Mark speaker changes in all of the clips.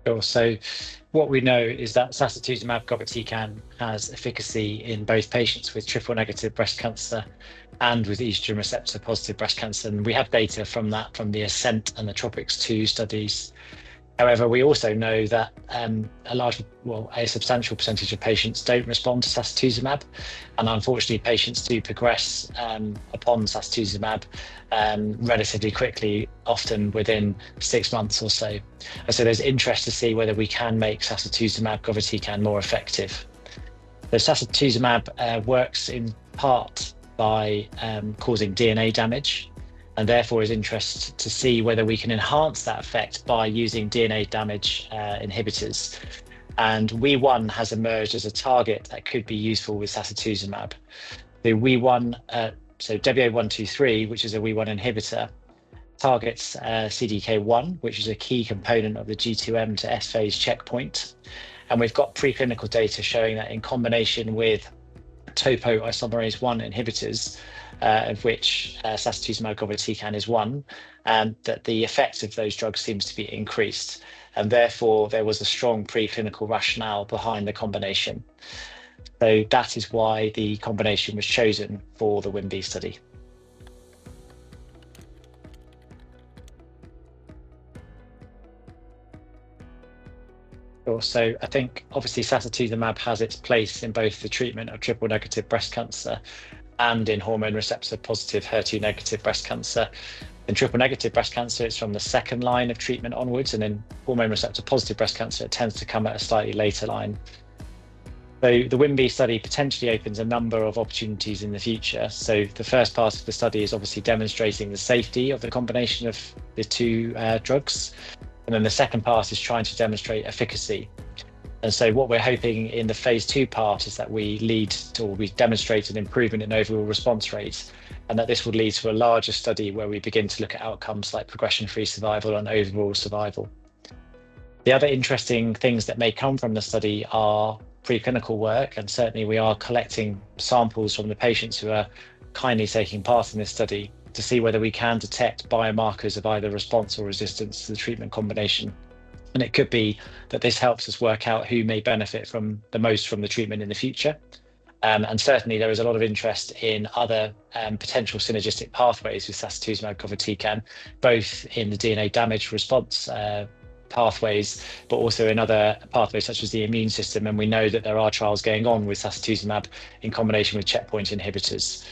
Speaker 1: Sure. So what we know is that sacituzumab govitecan has efficacy in both patients with triple negative breast cancer and with estrogen receptor positive breast cancer. And we have data from that from the Ascent and the Tropics 2 studies. However, we also know that a substantial percentage of patients don't respond to sacituzumab, and unfortunately, patients do progress upon sacituzumab relatively quickly, often within 6 months or so. And so there's interest to see whether we can make sacituzumab govitecan more effective. So sacituzumab works in part by causing DNA damage, and therefore is interest to see whether we can enhance that effect by using DNA damage inhibitors. And WEE1 has emerged as a target that could be useful with sacituzumab. The WEE1, so Debio123, which is a WEE1 inhibitor, targets CDK1, which is a key component of the G2M to S phase checkpoint. And we've got preclinical data showing that in combination with topoisomerase 1 inhibitors, of which sacituzumab govitecan is one, that the effect of those drugs seems to be increased. And therefore, there was a strong preclinical rationale behind the combination. So that is why the combination was chosen for the WIMB study. So I think obviously sacituzumab has its place in both the treatment of triple negative breast cancer and in hormone receptor positive HER2 negative breast cancer. In triple negative breast cancer, it's from the second line of treatment onwards, and in hormone receptor positive breast cancer, it tends to come at a slightly later line. So the WIMB study potentially opens a number of opportunities in the future. So the first part of the study is obviously demonstrating the safety of the combination of the two drugs. And then the second part is trying to demonstrate efficacy. And so what we're hoping in the phase 2 part is that we demonstrate an improvement in overall response rates, and that this will lead to a larger study where we begin to look at outcomes like progression-free survival and overall survival. The other interesting things that may come from the study are preclinical work, and certainly we are collecting samples from the patients who are kindly taking part in this study to see whether we can detect biomarkers of either response or resistance to the treatment combination. And it could be that this helps us work out who may benefit the most from the treatment in the future. And certainly there is a lot of interest in other potential synergistic pathways with sacituzumab govitecan, both in the DNA damage response pathways, but also in other pathways such as the immune system. And we know that there are trials going on with sacituzumab in combination with checkpoint inhibitors.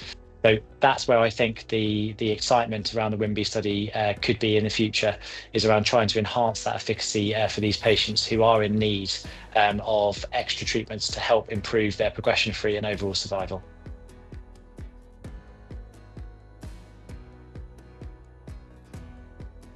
Speaker 1: So that's where I think the excitement around the WIMB study could be in the future, is around trying to enhance that efficacy for these patients who are in need of extra treatments to help improve their progression-free and overall survival.